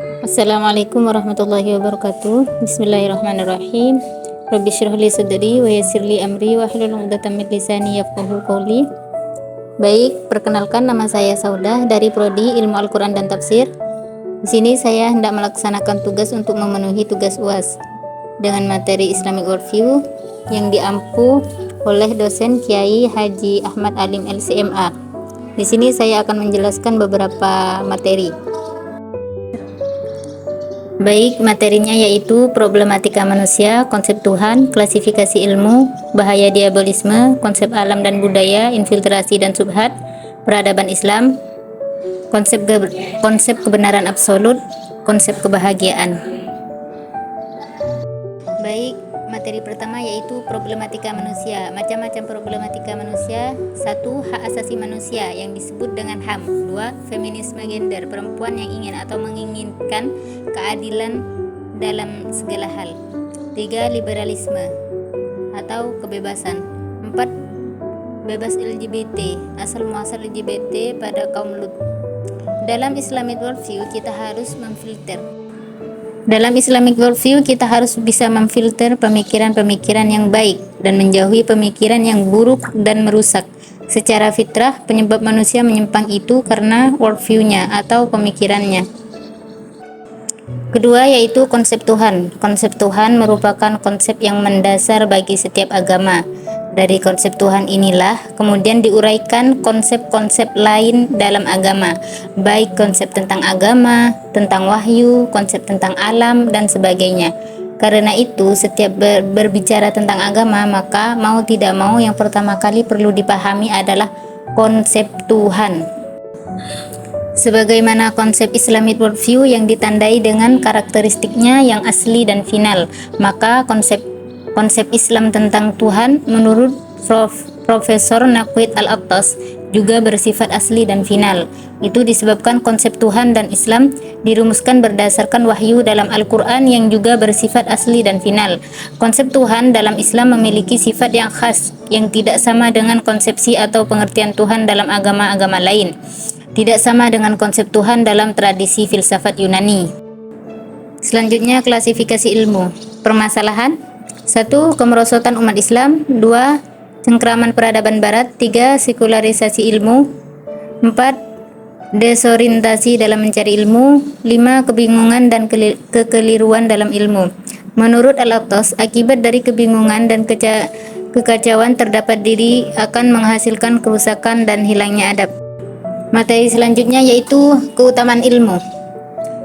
Assalamualaikum warahmatullahi wabarakatuh. Bismillahirrahmanirrahim. Rabbi shrah li sadri wa yassir li amri wa hlul 'uqdatam min lisani yafqahu qawli. Baik, perkenalkan nama saya Saudah dari Prodi Ilmu Al-Qur'an dan Tafsir. Di sini saya hendak melaksanakan tugas untuk memenuhi tugas UAS dengan materi Islamic Worldview yang diampu oleh dosen Kiai Haji Ahmad Alim LCMA. Di sini saya akan menjelaskan beberapa materi. Baik, materinya yaitu problematika manusia, konsep Tuhan, klasifikasi ilmu, bahaya diabolisme, konsep alam dan budaya, infiltrasi dan subhat, peradaban Islam, konsep kebenaran absolut, konsep kebahagiaan. Baik, materi pertama yaitu problematika manusia. Macam-macam problematika manusia. 1. Hak asasi manusia yang disebut dengan HAM. 2. Feminisme gender, perempuan yang ingin atau menginginkan keadilan dalam segala hal. 3. Liberalisme atau kebebasan. 4. Bebas LGBT, asal muasal LGBT pada kaum Lut. Dalam Islamic Worldview kita harus bisa memfilter pemikiran-pemikiran yang baik dan menjauhi pemikiran yang buruk dan merusak. Secara fitrah, penyebab manusia menyimpang itu karena worldview-nya atau pemikirannya. Kedua yaitu konsep Tuhan. Konsep Tuhan merupakan konsep yang mendasar bagi setiap agama. Dari konsep Tuhan inilah kemudian diuraikan konsep-konsep lain dalam agama, baik konsep tentang agama, tentang wahyu, konsep tentang alam, dan sebagainya. Karena itu, setiap berbicara tentang agama, maka mau tidak mau yang pertama kali perlu dipahami adalah konsep Tuhan. Sebagaimana konsep Islamic Worldview yang ditandai dengan karakteristiknya yang asli dan final, maka konsep Islam tentang Tuhan menurut Profesor Naqwid Al-Attas juga bersifat asli dan final. Itu disebabkan konsep Tuhan dan Islam dirumuskan berdasarkan wahyu dalam Al-Quran yang juga bersifat asli dan final. Konsep Tuhan dalam Islam memiliki sifat yang khas yang tidak sama dengan konsepsi atau pengertian Tuhan dalam agama-agama lain. Tidak sama dengan konsep Tuhan dalam tradisi filsafat Yunani. Selanjutnya, klasifikasi ilmu. Permasalahan: 1. Kemerosotan umat Islam. 2. Cengkraman peradaban barat. 3. Sekularisasi ilmu. 4. Desorientasi dalam mencari ilmu. 5. Kebingungan dan kekeliruan dalam ilmu. Menurut Al-Attas, akibat dari kebingungan dan kekacauan terdapat diri akan menghasilkan kerusakan dan hilangnya adab. Materi selanjutnya yaitu keutamaan ilmu.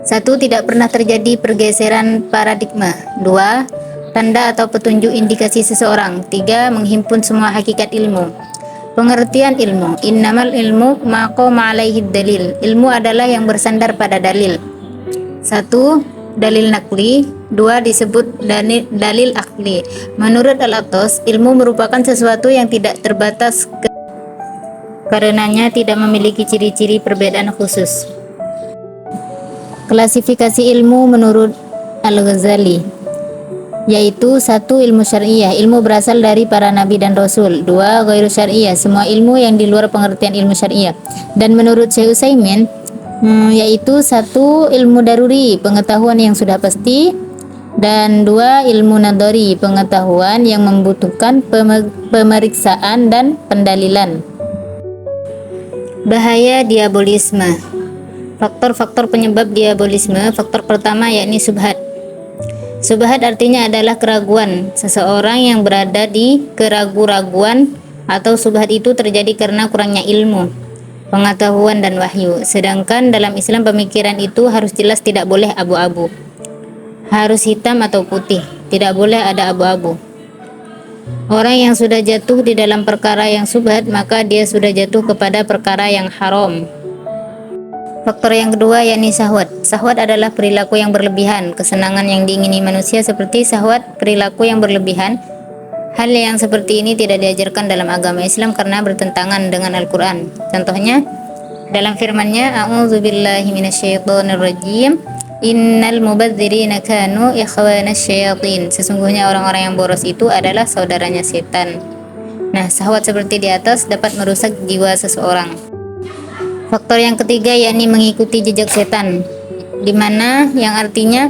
1. Tidak pernah terjadi pergeseran paradigma. 2. Tanda atau petunjuk indikasi seseorang. 3. Menghimpun semua hakikat ilmu. Pengertian ilmu: innamal ilmu ma qama alaihi dalil. Ilmu adalah yang bersandar pada dalil. 1. Dalil nakli. 2. Disebut dalil akli. Menurut Al-Attas, ilmu merupakan sesuatu yang tidak terbatas karenanya tidak memiliki ciri-ciri perbedaan khusus. Klasifikasi ilmu menurut Al-Ghazali yaitu 1. Ilmu syariah, ilmu berasal dari para nabi dan rasul. 2. Ghairu syariah, semua ilmu yang di luar pengertian ilmu syariah. Dan menurut Syekh Utsaimin yaitu 1. Ilmu daruri, pengetahuan yang sudah pasti. Dan 2. Ilmu nadhari, pengetahuan yang membutuhkan pemeriksaan dan pendalilan. Bahaya diabolisme. Faktor-faktor penyebab diabolisme. Faktor pertama yakni subhat. Subhat artinya adalah keraguan. Seseorang yang berada di keraguan-raguan atau subhat itu terjadi karena kurangnya ilmu, pengetahuan dan wahyu. Sedangkan dalam Islam pemikiran itu harus jelas, tidak boleh abu-abu. Harus hitam atau putih, tidak boleh ada abu-abu. Orang yang sudah jatuh di dalam perkara yang subhat, maka dia sudah jatuh kepada perkara yang haram. Faktor yang kedua yakni syahwat. Syahwat adalah perilaku yang berlebihan, kesenangan yang diingini manusia seperti syahwat, perilaku yang berlebihan. Hal yang seperti ini tidak diajarkan dalam agama Islam karena bertentangan dengan Al-Quran. Contohnya, dalam firman-Nya, A'udzubillahi minasyaitonirrajim, Innal mubadzirina kanu ikhwanasy syayatin. Sesungguhnya orang-orang yang boros itu adalah saudaranya setan. Nah, syahwat seperti di atas dapat merusak jiwa seseorang. Faktor yang ketiga yakni mengikuti jejak setan. di mana yang artinya,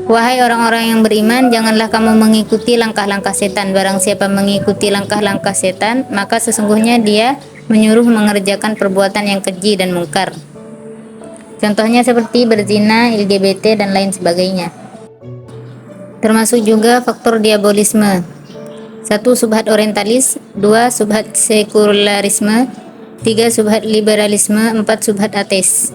wahai orang-orang yang beriman, janganlah kamu mengikuti langkah-langkah setan. Barang siapa mengikuti langkah-langkah setan, maka sesungguhnya dia menyuruh mengerjakan perbuatan yang keji dan mungkar. Contohnya seperti berzina, LGBT, dan lain sebagainya. Termasuk juga faktor diabolisme. 1. Subhat orientalis, 2. Subhat sekularisme, 3. Subhat liberalisme, 4. Subhat ateis.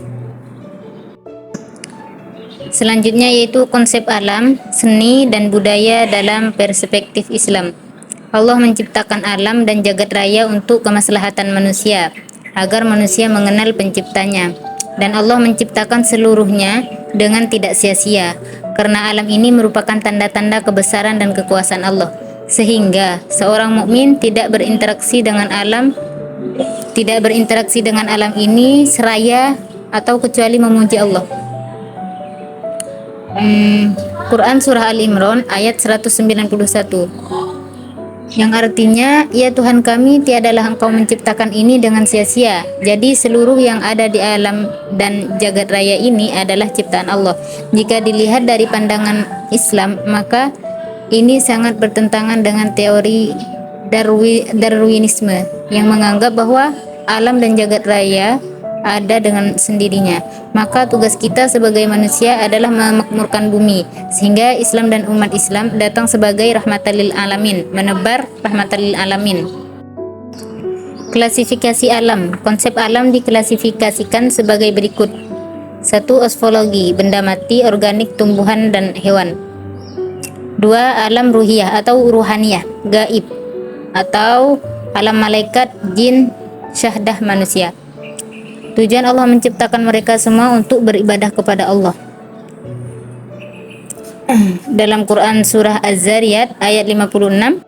Selanjutnya yaitu konsep alam, seni, dan budaya dalam perspektif Islam. Allah menciptakan alam dan jagat raya untuk kemaslahatan manusia, agar manusia mengenal penciptanya. Dan Allah menciptakan seluruhnya dengan tidak sia-sia, karena alam ini merupakan tanda-tanda kebesaran dan kekuasaan Allah. Sehingga seorang mukmin tidak berinteraksi dengan alam ini seraya atau kecuali memuji Allah. Quran Surah Al-Imran ayat 191, yang artinya, ya Tuhan kami, tiadalah Engkau menciptakan ini dengan sia-sia. Jadi seluruh yang ada di alam dan jagat raya ini adalah ciptaan Allah. Jika dilihat dari pandangan Islam, maka ini sangat bertentangan dengan teori Darwinisme yang menganggap bahwa alam dan jagat raya ada dengan sendirinya. Maka tugas kita sebagai manusia adalah memakmurkan bumi, sehingga Islam dan umat Islam datang sebagai rahmatan lil alamin, menebar rahmatan lil alamin. Klasifikasi alam. Konsep alam diklasifikasikan sebagai berikut. 1. Osmologi, benda mati, organik, tumbuhan, dan hewan. 2. Alam ruhiyah atau ruhaniyah, gaib, atau alam malaikat, jin, syahdah manusia. Tujuan Allah menciptakan mereka semua untuk beribadah kepada Allah. Dalam Quran Surah Az-Zariyat ayat 56,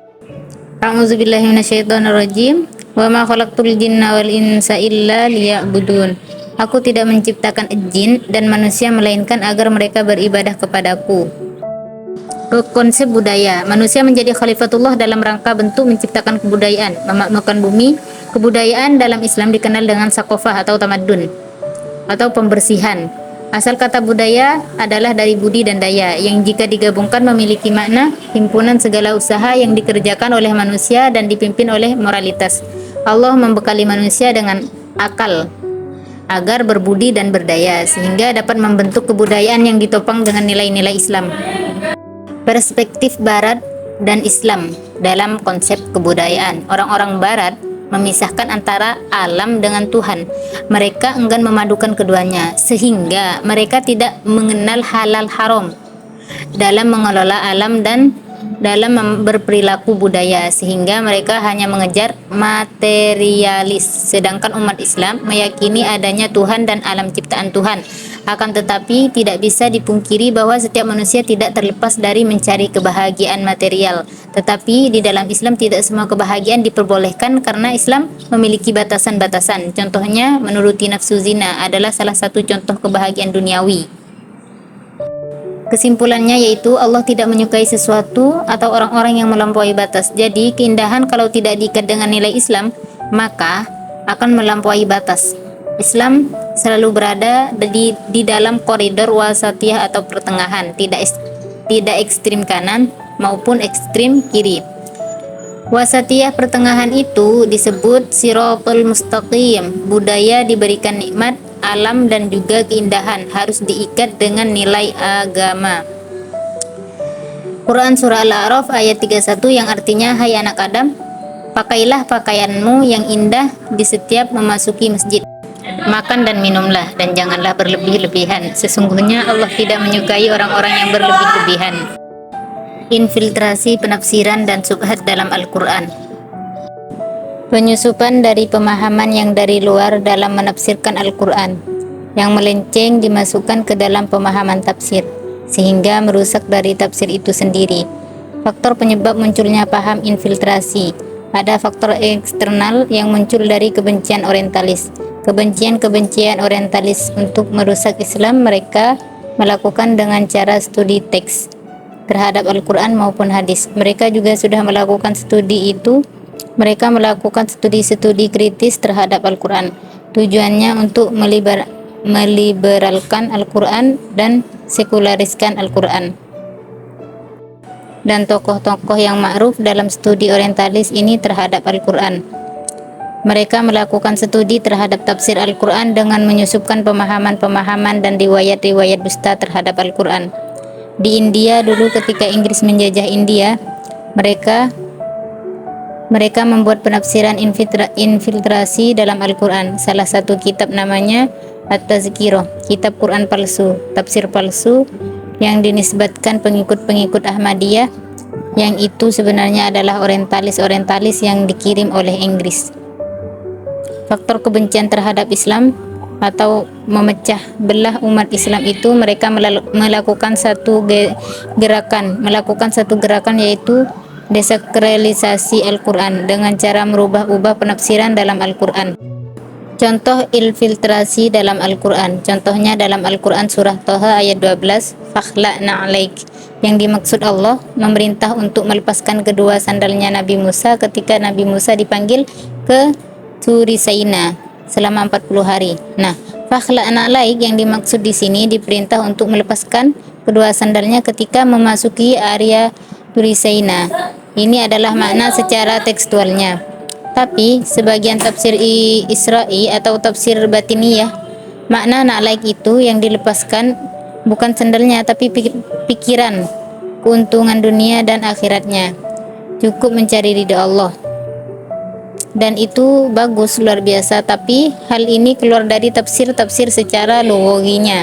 A'udzubillahi minasyaitonirrajim, wa ma khalaqtul jinna wal insa illa liya'budun. Aku tidak menciptakan jin dan manusia melainkan agar mereka beribadah kepadaku. Konsep budaya. Manusia menjadi khalifatullah dalam rangka bentuk menciptakan kebudayaan, memakmurkan bumi. Kebudayaan dalam Islam dikenal dengan sakofah atau tamadun atau pembersihan. Asal kata budaya adalah dari budi dan daya, yang jika digabungkan memiliki makna himpunan segala usaha yang dikerjakan oleh manusia dan dipimpin oleh moralitas. Allah membekali manusia dengan akal agar berbudi dan berdaya, sehingga dapat membentuk kebudayaan yang ditopang dengan nilai-nilai Islam. Perspektif Barat dan Islam dalam konsep kebudayaan. Orang-orang Barat memisahkan antara alam dengan Tuhan. Mereka enggan memadukan keduanya, sehingga mereka tidak mengenal halal haram dalam mengelola alam dan dalam berperilaku budaya, sehingga mereka hanya mengejar materialis. Sedangkan umat Islam meyakini adanya Tuhan dan alam ciptaan Tuhan. Akan tetapi tidak bisa dipungkiri bahwa setiap manusia tidak terlepas dari mencari kebahagiaan material. Tetapi di dalam Islam tidak semua kebahagiaan diperbolehkan, karena Islam memiliki batasan-batasan. Contohnya, menuruti nafsu zina adalah salah satu contoh kebahagiaan duniawi. Kesimpulannya yaitu Allah tidak menyukai sesuatu atau orang-orang yang melampaui batas. Jadi keindahan kalau tidak diikat dengan nilai Islam, maka akan melampaui batas. Islam selalu berada di dalam koridor wasatiyah atau pertengahan, tidak ekstrim kanan maupun ekstrim kiri. Wasatiyah pertengahan itu disebut siratal mustaqim. Budaya diberikan nikmat, alam dan juga keindahan harus diikat dengan nilai agama. Quran Surah Al-A'raf ayat 31 yang artinya, hai anak Adam, pakailah pakaianmu yang indah di setiap memasuki masjid. Makan dan minumlah, dan janganlah berlebih-lebihan. Sesungguhnya Allah tidak menyukai orang-orang yang berlebih-lebihan. Infiltrasi penafsiran dan subhat dalam Al-Quran. Penyusupan dari pemahaman yang dari luar dalam menafsirkan Al-Quran, yang melenceng dimasukkan ke dalam pemahaman tafsir, sehingga merusak dari tafsir itu sendiri. Faktor penyebab munculnya paham infiltrasi. Ada faktor eksternal yang muncul dari kebencian orientalis. Kebencian orientalis untuk merusak Islam mereka melakukan dengan cara studi teks terhadap Al-Quran maupun hadis. Mereka juga sudah melakukan studi itu. Mereka melakukan studi kritis terhadap Al-Quran. Tujuannya untuk meliberalkan Al-Quran dan sekulariskan Al-Quran. Dan tokoh-tokoh yang ma'ruf dalam studi orientalis ini terhadap Al-Quran. Mereka melakukan studi terhadap tafsir Al-Quran dengan menyusupkan pemahaman-pemahaman dan riwayat-riwayat dusta terhadap Al-Quran. Di India dulu ketika Inggris menjajah India, mereka membuat penafsiran infiltrasi dalam Al-Quran. Salah satu kitab namanya At-Tazkirah, kitab Quran palsu, tafsir palsu yang dinisbatkan pengikut-pengikut Ahmadiyah, yang itu sebenarnya adalah orientalis yang dikirim oleh Inggris. Faktor kebencian terhadap Islam atau memecah belah umat Islam itu, mereka melakukan satu gerakan yaitu desakralisasi Al-Quran dengan cara merubah-ubah penafsiran dalam Al-Quran. Contoh infiltrasi dalam Al-Quran, contohnya dalam Al-Quran surah Thaha ayat 12, fakhla'na 'alaik, yang dimaksud Allah memerintah untuk melepaskan kedua sandalnya Nabi Musa ketika Nabi Musa dipanggil ke Turi Saina selama 40 hari. Nah, fakhla'na 'alaik yang dimaksud di sini diperintah untuk melepaskan kedua sandalnya ketika memasuki area Turi Saina. Ini adalah makna secara tekstualnya. Tapi sebagian tafsir Isra'i atau tafsir batiniyah, makna na'laik itu yang dilepaskan bukan sandalnya tapi pikiran, keuntungan dunia dan akhiratnya. Cukup mencari ridha Allah. Dan itu bagus, luar biasa, tapi hal ini keluar dari tafsir-tafsir secara loginya.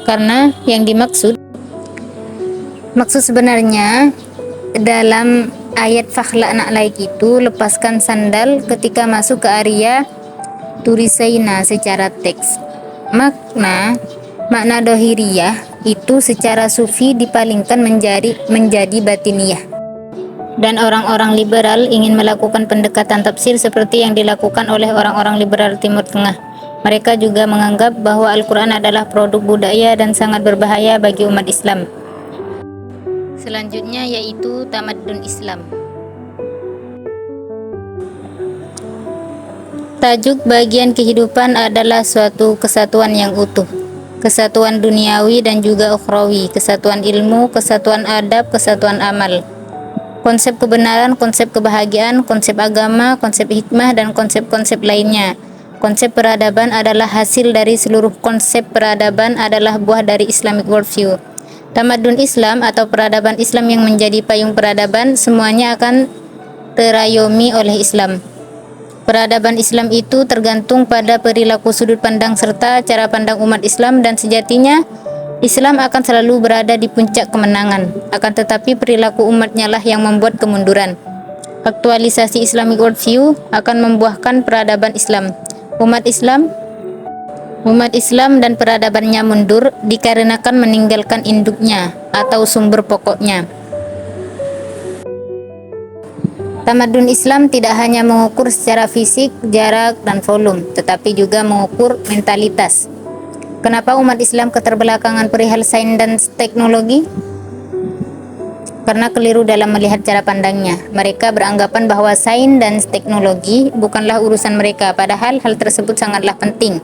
Karena yang maksud sebenarnya dalam ayat fakhla'na 'alaik itu lepaskan sandal ketika masuk ke area Turi Saina secara teks. Makna dohiriyah itu secara sufi dipalingkan menjadi batiniyah. Dan orang-orang liberal ingin melakukan pendekatan tafsir seperti yang dilakukan oleh orang-orang liberal Timur Tengah. Mereka juga menganggap bahwa Al-Quran adalah produk budaya dan sangat berbahaya bagi umat Islam. Selanjutnya yaitu tamadun Islam. Tajuk bagian kehidupan adalah suatu kesatuan yang utuh, kesatuan duniawi dan juga ukhrawi, kesatuan ilmu, kesatuan adab, kesatuan amal, konsep kebenaran, konsep kebahagiaan, konsep agama, konsep hikmah, dan konsep-konsep lainnya. Konsep peradaban adalah hasil dari seluruh konsep peradaban adalah buah dari Islamic worldview. Tamadun Islam atau peradaban Islam yang menjadi payung peradaban, semuanya akan terayomi oleh Islam. Peradaban Islam itu tergantung pada perilaku sudut pandang serta cara pandang umat Islam, dan sejatinya Islam akan selalu berada di puncak kemenangan. Akan tetapi perilaku umatnya lah yang membuat kemunduran. Aktualisasi Islamic worldview akan membuahkan peradaban Islam. Umat Islam dan peradabannya mundur dikarenakan meninggalkan induknya atau sumber pokoknya. Tamadun Islam tidak hanya mengukur secara fisik, jarak, dan volume, tetapi juga mengukur mentalitas. Kenapa umat Islam keterbelakangan perihal sains dan teknologi? Karena keliru dalam melihat cara pandangnya. Mereka beranggapan bahwa sains dan teknologi bukanlah urusan mereka, padahal hal tersebut sangatlah penting.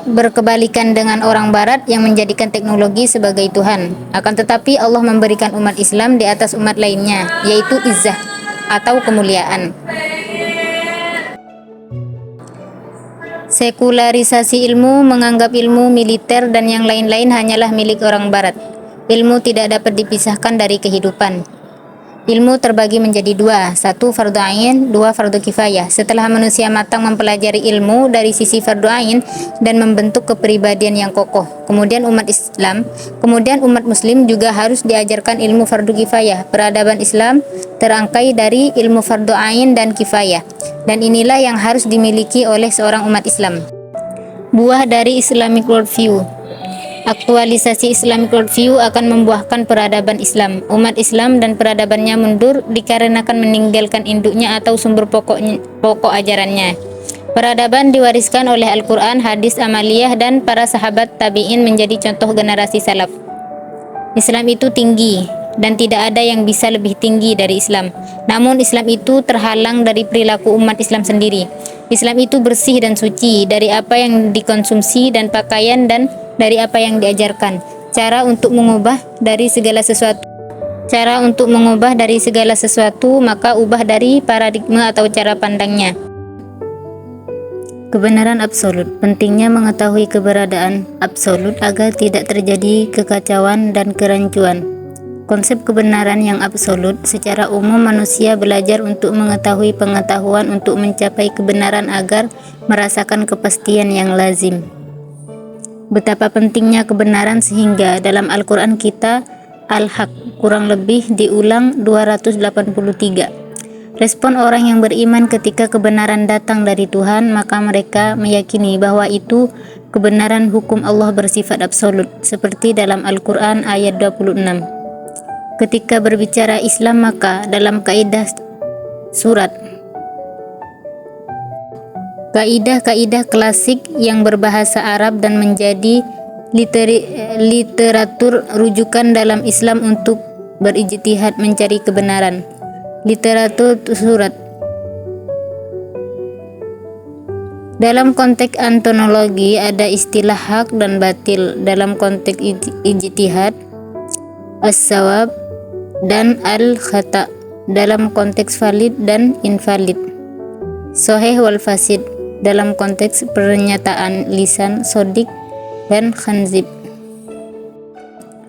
Berkebalikan dengan orang barat yang menjadikan teknologi sebagai Tuhan. Akan tetapi Allah memberikan umat Islam di atas umat lainnya, yaitu izzah atau kemuliaan. Sekularisasi ilmu menganggap ilmu militer dan yang lain-lain hanyalah milik orang barat. Ilmu tidak dapat dipisahkan dari kehidupan. Ilmu terbagi menjadi dua, satu fardu ain, dua fardu kifayah. Setelah manusia matang mempelajari ilmu dari sisi fardu ain dan membentuk kepribadian yang kokoh, kemudian umat muslim juga harus diajarkan ilmu fardu kifayah. Peradaban Islam terangkai dari ilmu fardu ain dan kifayah, dan inilah yang harus dimiliki oleh seorang umat Islam. Buah dari Islamic worldview. Aktualisasi Islamic worldview akan membuahkan peradaban Islam. Umat Islam dan peradabannya mundur dikarenakan meninggalkan induknya atau sumber pokok ajarannya. Peradaban diwariskan oleh Al-Quran, hadis amaliyah, dan para sahabat tabi'in menjadi contoh generasi salaf. Islam itu tinggi, dan tidak ada yang bisa lebih tinggi dari Islam. Namun Islam itu terhalang dari perilaku umat Islam sendiri. Islam itu bersih dan suci dari apa yang dikonsumsi dan pakaian dan dari apa yang diajarkan. Cara untuk mengubah dari segala sesuatu, maka ubah dari paradigma atau cara pandangnya. Kebenaran absolut. Pentingnya mengetahui keberadaan absolut agar tidak terjadi kekacauan dan kerancuan. Konsep kebenaran yang absolut, secara umum manusia belajar untuk mengetahui pengetahuan untuk mencapai kebenaran agar merasakan kepastian yang lazim. Betapa pentingnya kebenaran sehingga dalam Al-Quran kita Al-Haq kurang lebih diulang 283. Respon orang yang beriman ketika kebenaran datang dari Tuhan, maka mereka meyakini bahwa itu kebenaran hukum Allah bersifat absolut, seperti dalam Al-Quran ayat 26. Ketika berbicara Islam, maka dalam kaidah klasik yang berbahasa Arab dan menjadi literatur rujukan dalam Islam untuk berijtihad mencari kebenaran. Literatur surat. Dalam konteks ontologi ada istilah hak dan batil. Dalam konteks ijtihad, as-sawab dan al-khata. Dalam konteks valid dan invalid, sahih wal fasid. Dalam konteks pernyataan lisan, sodik dan khanzib.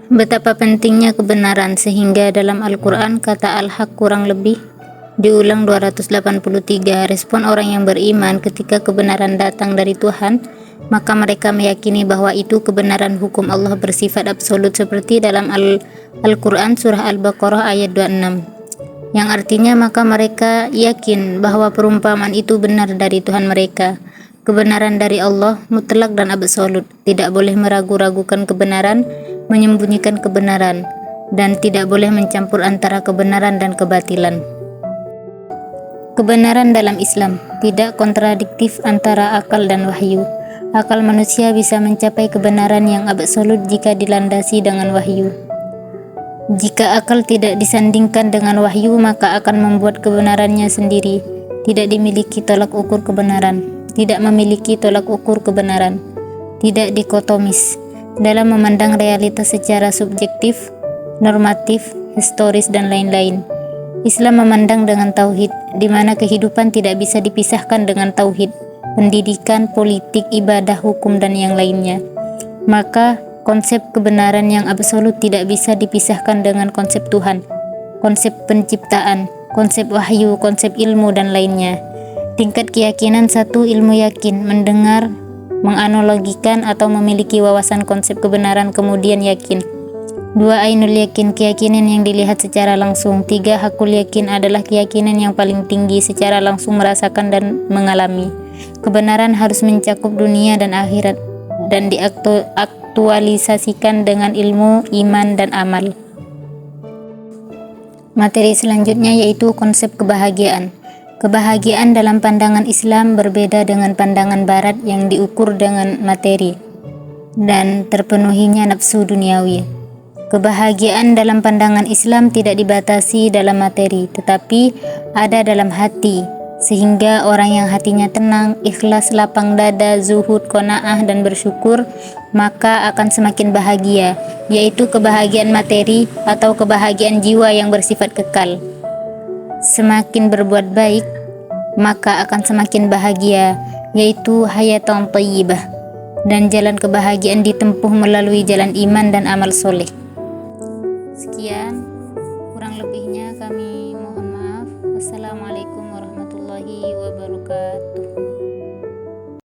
Betapa pentingnya kebenaran sehingga dalam Al-Quran kata Al-Haq kurang lebih diulang 283. Respon orang yang beriman ketika kebenaran datang dari Tuhan, maka mereka meyakini bahwa itu kebenaran hukum Allah bersifat absolut, seperti dalam Al-Quran surah Al-Baqarah ayat 26, yang artinya maka mereka yakin bahwa perumpamaan itu benar dari Tuhan mereka. Kebenaran dari Allah mutlak dan absolut, tidak boleh meragu-ragukan kebenaran, menyembunyikan kebenaran, dan tidak boleh mencampur antara kebenaran dan kebatilan. Kebenaran dalam Islam tidak kontradiktif antara akal dan wahyu. Akal manusia bisa mencapai kebenaran yang absolut jika dilandasi dengan wahyu. Jika akal tidak disandingkan dengan wahyu, maka akan membuat kebenarannya sendiri, tidak memiliki tolak ukur kebenaran, tidak dikotomis dalam memandang realitas secara subjektif, normatif, historis, dan lain-lain. Islam memandang dengan tauhid, di mana kehidupan tidak bisa dipisahkan dengan tauhid, pendidikan, politik, ibadah, hukum, dan yang lainnya. Maka konsep kebenaran yang absolut tidak bisa dipisahkan dengan konsep Tuhan, konsep penciptaan, konsep wahyu, konsep ilmu, dan lainnya. Tingkat keyakinan satu ilmu yakin, mendengar, menganalogikan atau memiliki wawasan konsep kebenaran, kemudian yakin. 2. Ainul yakin, keyakinan yang dilihat secara langsung. 3. Hakul yakin adalah keyakinan yang paling tinggi, secara langsung merasakan dan mengalami. Kebenaran harus mencakup dunia dan akhirat dan diaktualisasikan dengan ilmu, iman, dan amal. Materi selanjutnya yaitu konsep kebahagiaan. Kebahagiaan dalam pandangan Islam berbeda dengan pandangan Barat yang diukur dengan materi dan terpenuhinya nafsu duniawi. Kebahagiaan dalam pandangan Islam tidak dibatasi dalam materi, tetapi ada dalam hati, sehingga orang yang hatinya tenang, ikhlas, lapang dada, zuhud, qanaah, dan bersyukur, maka akan semakin bahagia, yaitu kebahagiaan materi atau kebahagiaan jiwa yang bersifat kekal. Semakin berbuat baik, maka akan semakin bahagia, yaitu hayatan thayyibah, dan jalan kebahagiaan ditempuh melalui jalan iman dan amal soleh. Sekian, kurang lebihnya kami mohon maaf. Wassalamualaikum warahmatullahi wabarakatuh.